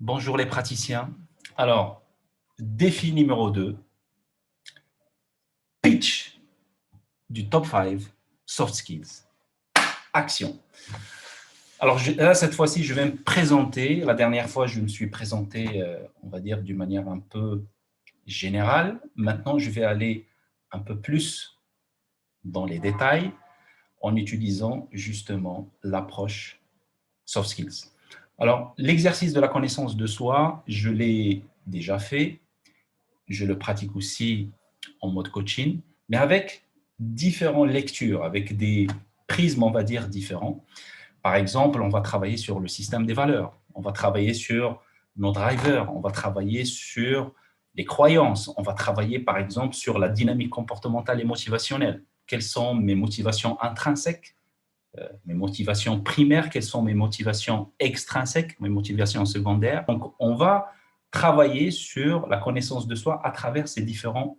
Bonjour les praticiens. Alors, défi numéro 2, pitch du top 5 soft skills. Action. Alors là, cette fois-ci, je vais me présenter. La dernière fois, je me suis présenté, on va dire, d'une manière un peu générale. Maintenant, je vais aller un peu plus dans les détails en utilisant justement l'approche soft skills. Alors, l'exercice de la connaissance de soi, je l'ai déjà fait. Je le pratique aussi en mode coaching, mais avec différentes lectures, avec des prismes, on va dire, différents. Par exemple, on va travailler sur le système des valeurs, on va travailler sur nos drivers, on va travailler sur les croyances, on va travailler, par exemple, sur la dynamique comportementale et motivationnelle. Quelles sont mes motivations intrinsèques, mes motivations primaires, quelles sont mes motivations extrinsèques, mes motivations secondaires. Donc, on va travailler sur la connaissance de soi à travers ces différents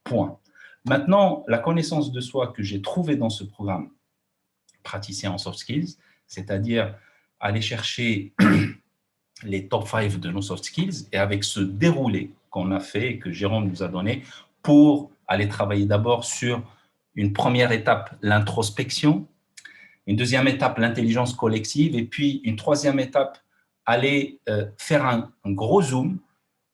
points. Maintenant, la connaissance de soi que j'ai trouvée dans ce programme praticien en soft skills, c'est-à-dire aller chercher les top 5 de nos soft skills et avec ce déroulé qu'on a fait et que Jérôme nous a donné pour aller travailler d'abord sur une première étape, l'introspection, une deuxième étape, l'intelligence collective, et puis une troisième étape, aller faire un gros zoom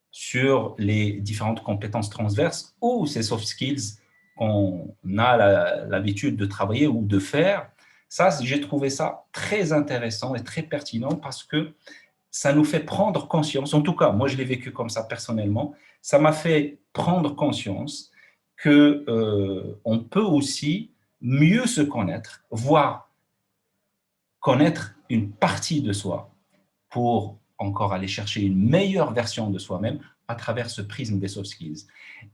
sur les différentes compétences transverses ou ces soft skills qu'on a l'habitude de travailler ou de faire. Ça, j'ai trouvé ça très intéressant et très pertinent parce que ça nous fait prendre conscience, en tout cas, moi je l'ai vécu comme ça personnellement, ça m'a fait prendre conscience qu'on peut aussi mieux se connaître, voire connaître une partie de soi pour encore aller chercher une meilleure version de soi-même à travers ce prisme des soft skills.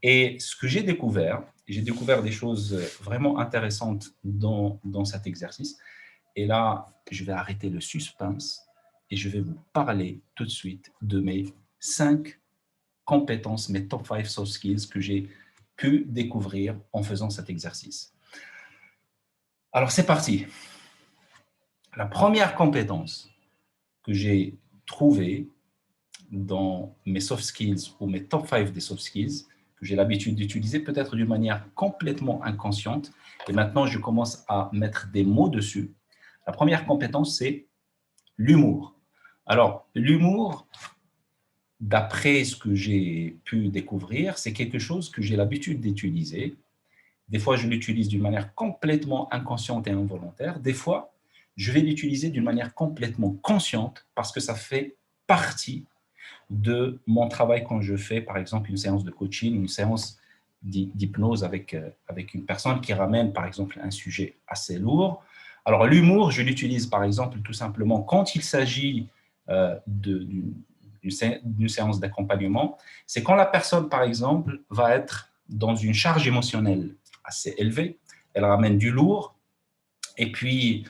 Et ce que j'ai découvert des choses vraiment intéressantes dans cet exercice. Et là, je vais arrêter le suspense et je vais vous parler tout de suite de mes 5 compétences, mes top 5 soft skills que j'ai pu découvrir en faisant cet exercice. Alors, c'est parti. La première compétence que j'ai trouvée dans mes soft skills ou mes top 5 des soft skills, que j'ai l'habitude d'utiliser peut-être d'une manière complètement inconsciente, et maintenant je commence à mettre des mots dessus. La première compétence, c'est l'humour. Alors, l'humour, d'après ce que j'ai pu découvrir, c'est quelque chose que j'ai l'habitude d'utiliser. Des fois, je l'utilise d'une manière complètement inconsciente et involontaire. Des fois, je vais l'utiliser d'une manière complètement consciente parce que ça fait partie de mon travail quand je fais, par exemple, une séance de coaching, une séance d'hypnose avec une personne qui ramène, par exemple, un sujet assez lourd. Alors, l'humour, je l'utilise, par exemple, tout simplement quand il s'agit d'une séance d'accompagnement. C'est quand la personne, par exemple, va être dans une charge émotionnelle assez élevée, elle ramène du lourd, et puis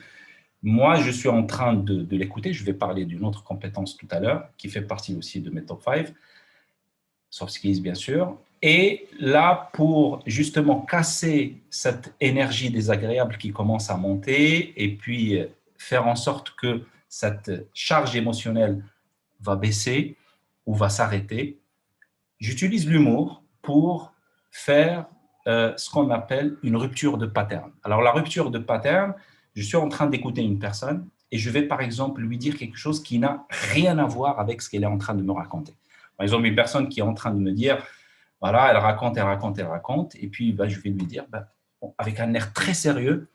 moi, je suis en train de l'écouter. Je vais parler d'une autre compétence tout à l'heure, qui fait partie aussi de mes top 5, soft skills bien sûr. Et là, pour justement casser cette énergie désagréable qui commence à monter et puis faire en sorte que cette charge émotionnelle va baisser ou va s'arrêter, j'utilise l'humour pour faire ce qu'on appelle une rupture de pattern. Alors, la rupture de pattern, je suis en train d'écouter une personne et je vais, par exemple, lui dire quelque chose qui n'a rien à voir avec ce qu'elle est en train de me raconter. Par exemple, une personne qui est en train de me dire, voilà, elle raconte, et puis je vais lui dire, avec un air très sérieux,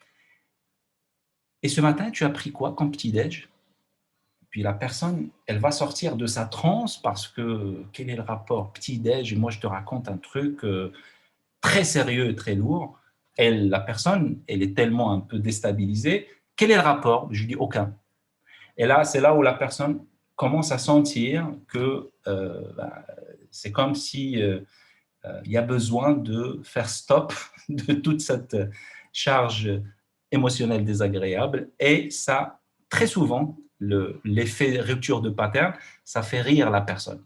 et ce matin, tu as pris quoi comme petit-déj? Puis la personne, elle va sortir de sa transe parce que quel est le rapport petit-déj? Moi, je te raconte un truc très sérieux, très lourd. La personne, elle est tellement un peu déstabilisée. Quel est le rapport? Je lui dis aucun. Et là, c'est là où la personne commence à sentir que c'est comme si il y a besoin de faire stop de toute cette charge émotionnelle désagréable. Et ça, très souvent, l'effet rupture de pattern, ça fait rire la personne.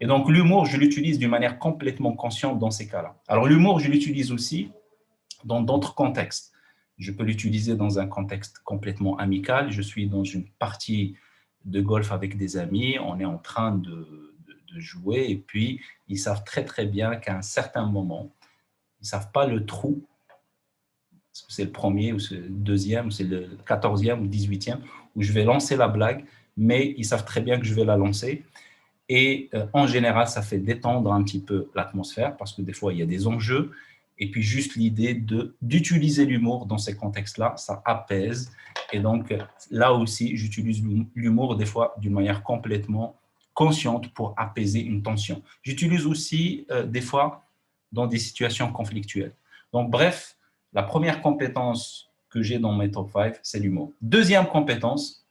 Et donc, l'humour, je l'utilise d'une manière complètement consciente dans ces cas-là. Alors, l'humour, je l'utilise aussi dans d'autres contextes. Je peux l'utiliser dans un contexte complètement amical. Je suis dans une partie de golf avec des amis, on est en train de jouer et puis ils savent très très bien qu'à un certain moment, ils ne savent pas le trou, est-ce que c'est le premier ou c'est le deuxième, ou c'est le 14e ou 18e, où je vais lancer la blague, mais ils savent très bien que je vais la lancer. Et en général, ça fait détendre un petit peu l'atmosphère parce que des fois, il y a des enjeux. Et puis, juste l'idée d'utiliser l'humour dans ces contextes-là, ça apaise. Et donc, là aussi, j'utilise l'humour des fois d'une manière complètement consciente pour apaiser une tension. J'utilise aussi des fois dans des situations conflictuelles. Donc, bref, la première compétence que j'ai dans mes top 5, c'est l'humour. Deuxième compétence,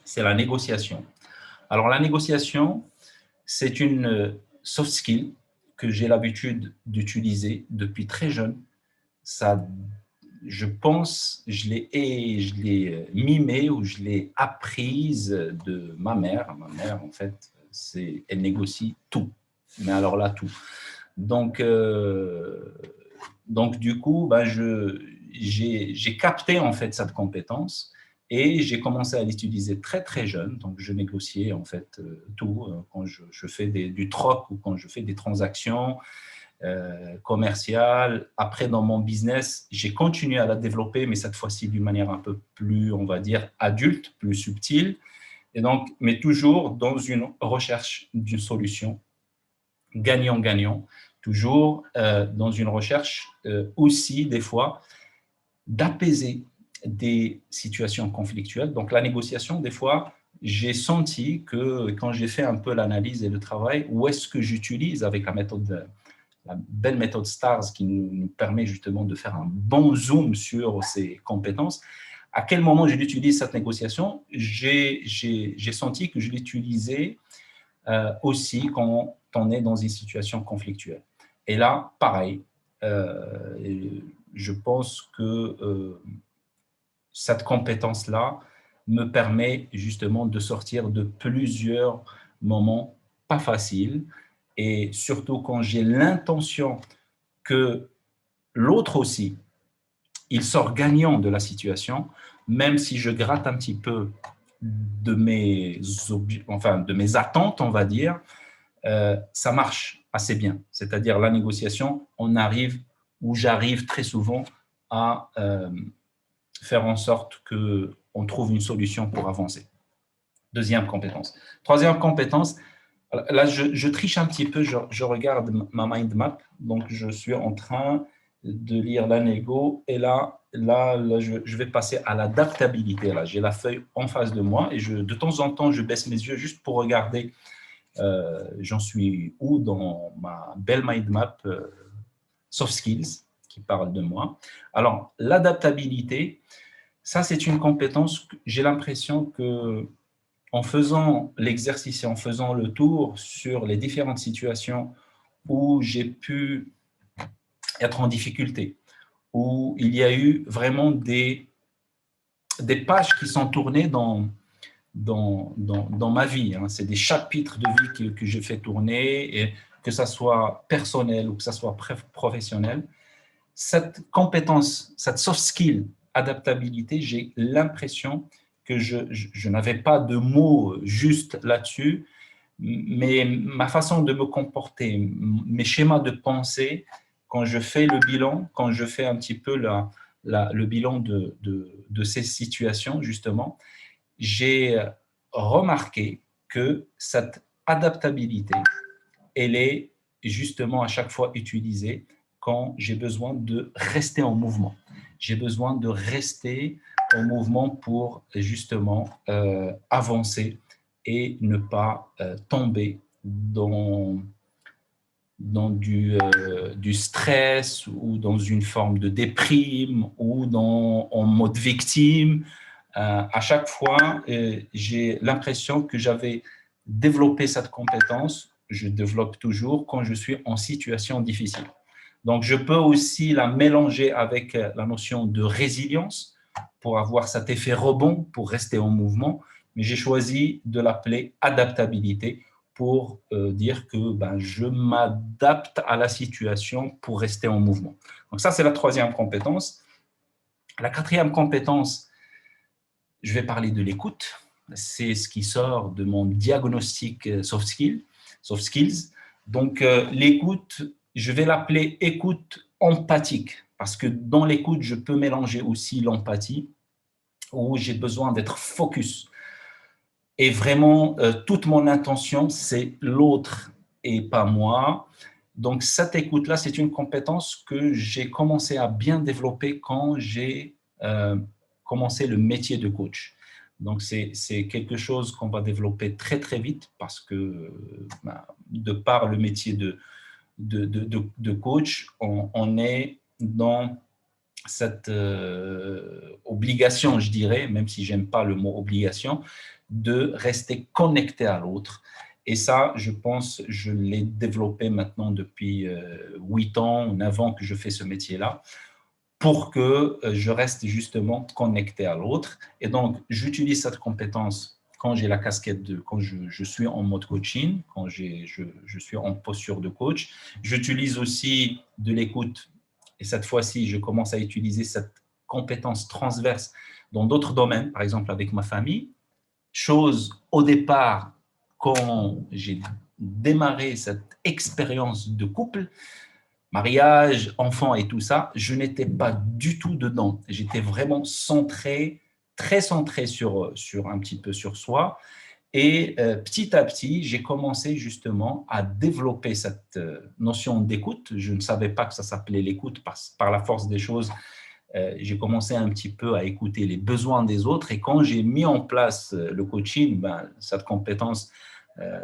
c'est la négociation. Alors, la négociation, c'est une soft skill que j'ai l'habitude d'utiliser depuis très jeune. Ça, je pense, je l'ai mimée ou je l'ai apprise de ma mère. Ma mère, en fait, elle négocie tout. Mais alors là, tout. Donc du coup, j'ai capté en fait cette compétence et j'ai commencé à l'utiliser très très jeune. Donc je négociais en fait tout quand je fais du troc ou quand je fais des transactions commerciales. Après, dans mon business, j'ai continué à la développer, mais cette fois-ci d'une manière un peu plus, on va dire, adulte, plus subtile. Et donc, mais toujours dans une recherche d'une solution gagnant-gagnant, toujours dans une recherche aussi, des fois, d'apaiser des situations conflictuelles. Donc, la négociation, des fois, j'ai senti que quand j'ai fait un peu l'analyse et le travail, où est-ce que j'utilise avec la belle méthode STARS qui nous permet justement de faire un bon zoom sur ces compétences, à quel moment je l'utilise cette négociation, j'ai senti que je l'utilisais aussi quand on est dans une situation conflictuelle. Et là, pareil, je pense que cette compétence-là me permet justement de sortir de plusieurs moments pas faciles et surtout quand j'ai l'intention que l'autre aussi, il sort gagnant de la situation, même si je gratte un petit peu de mes attentes, on va dire, ça marche assez bien. C'est-à-dire la négociation, j'arrive très souvent à faire en sorte qu'on trouve une solution pour avancer. Deuxième compétence. Troisième compétence, là je triche un petit peu, je regarde ma mind map, donc je suis en train de lire la négo et là je vais passer à l'adaptabilité. Là, j'ai la feuille en face de moi et de temps en temps, je baisse mes yeux juste pour regarder j'en suis où dans ma belle mind map soft skills qui parle de moi. Alors, l'adaptabilité, ça, c'est une compétence que j'ai l'impression que en faisant l'exercice et en faisant le tour sur les différentes situations où j'ai pu être en difficulté, où il y a eu vraiment des pages qui sont tournées dans ma vie. Hein. C'est des chapitres de vie que je fais tourner, et que ça soit personnel ou que ça soit professionnel. Cette compétence, cette soft skill, adaptabilité, j'ai l'impression que je n'avais pas de mots juste là-dessus, mais ma façon de me comporter, mes schémas de pensée, quand je fais le bilan, quand je fais un petit peu le bilan de ces situations, justement, j'ai remarqué que cette adaptabilité, elle est justement à chaque fois utilisée quand j'ai besoin de rester en mouvement. J'ai besoin de rester en mouvement pour justement avancer et ne pas tomber dans du stress ou dans une forme de déprime ou en mode victime. À chaque fois, j'ai l'impression que j'avais développé cette compétence. Je développe toujours quand je suis en situation difficile. Donc, je peux aussi la mélanger avec la notion de résilience pour avoir cet effet rebond, pour rester en mouvement. Mais j'ai choisi de l'appeler adaptabilité pour dire que je m'adapte à la situation pour rester en mouvement. Donc, ça, c'est la troisième compétence. La quatrième compétence, je vais parler de l'écoute. c'est ce qui sort de mon diagnostic soft skills. Donc, l'écoute, je vais l'appeler écoute empathique, parce que dans l'écoute, je peux mélanger aussi l'empathie, où j'ai besoin d'être focus. Et vraiment, toute mon intention, c'est l'autre et pas moi. Donc, cette écoute-là, c'est une compétence que j'ai commencé à bien développer quand j'ai commencé le métier de coach. Donc, c'est quelque chose qu'on va développer très, très vite parce que, de par le métier de coach, on est dans cette obligation, je dirais, même si j'aime pas le mot obligation, de rester connecté à l'autre. Et ça, je pense, je l'ai développé maintenant depuis 8 ans, 9 ans que je fais ce métier-là, pour que je reste justement connecté à l'autre. Et donc, j'utilise cette compétence quand j'ai la casquette quand je suis en mode coaching, quand je suis en posture de coach. J'utilise aussi de l'écoute. Et cette fois-ci, je commence à utiliser cette compétence transverse dans d'autres domaines, par exemple avec ma famille. Chose, au départ, quand j'ai démarré cette expérience de couple, mariage, enfant et tout ça, je n'étais pas du tout dedans. J'étais vraiment centré, très centré sur un petit peu sur soi. Et petit à petit, j'ai commencé justement à développer cette notion d'écoute. Je ne savais pas que ça s'appelait l'écoute par la force des choses. J'ai commencé un petit peu à écouter les besoins des autres. Et quand j'ai mis en place le coaching, cette compétence,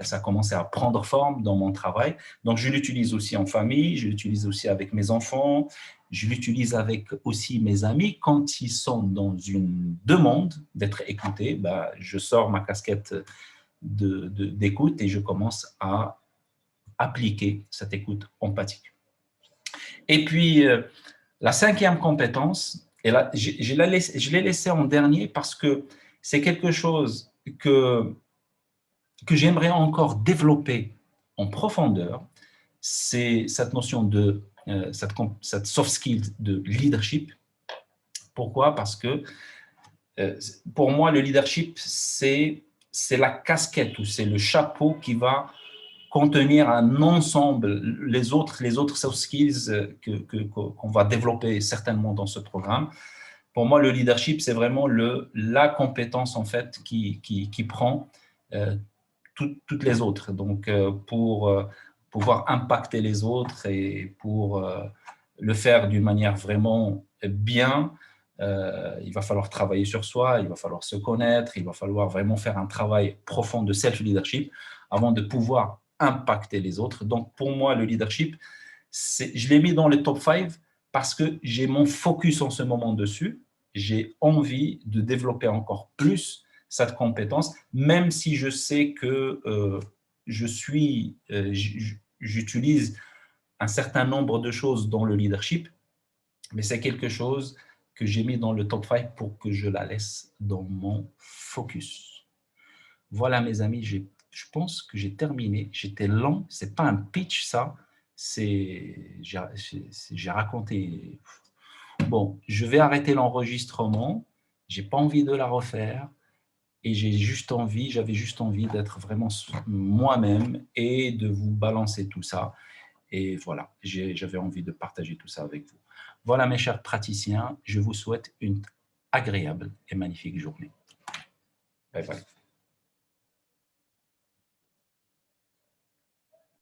ça a commencé à prendre forme dans mon travail. Donc, je l'utilise aussi en famille, je l'utilise aussi avec mes enfants, je l'utilise avec aussi mes amis. Quand ils sont dans une demande d'être écoutés, je sors ma casquette d'écoute et je commence à appliquer cette écoute empathique. Et puis, la 5e compétence, et là, je l'ai laissée en dernier parce que c'est quelque chose que j'aimerais encore développer en profondeur, c'est cette notion de cette soft skill de leadership. Pourquoi? Parce que pour moi, le leadership, c'est la casquette ou c'est le chapeau qui va contenir un ensemble, les autres soft skills qu'on va développer certainement dans ce programme. Pour moi, le leadership, c'est vraiment la compétence en fait qui prend toutes les autres. Donc, pour pouvoir impacter les autres et pour le faire d'une manière vraiment bien, il va falloir travailler sur soi, il va falloir se connaître, il va falloir vraiment faire un travail profond de self-leadership avant de pouvoir impacter les autres. Donc, pour moi, le leadership, je l'ai mis dans le top 5 parce que j'ai mon focus en ce moment dessus. J'ai envie de développer encore plus cette compétence, même si je sais que j'utilise un certain nombre de choses dans le leadership, mais c'est quelque chose que j'ai mis dans le top 5 pour que je la laisse dans mon focus. Voilà, mes amis, je pense que j'ai terminé. J'étais lent, ce n'est pas un pitch, ça. J'ai raconté. Bon, je vais arrêter l'enregistrement. Je n'ai pas envie de la refaire. Et j'avais juste envie d'être vraiment moi-même et de vous balancer tout ça. Et voilà, j'avais envie de partager tout ça avec vous. Voilà, mes chers praticiens, je vous souhaite une agréable et magnifique journée. Bye bye.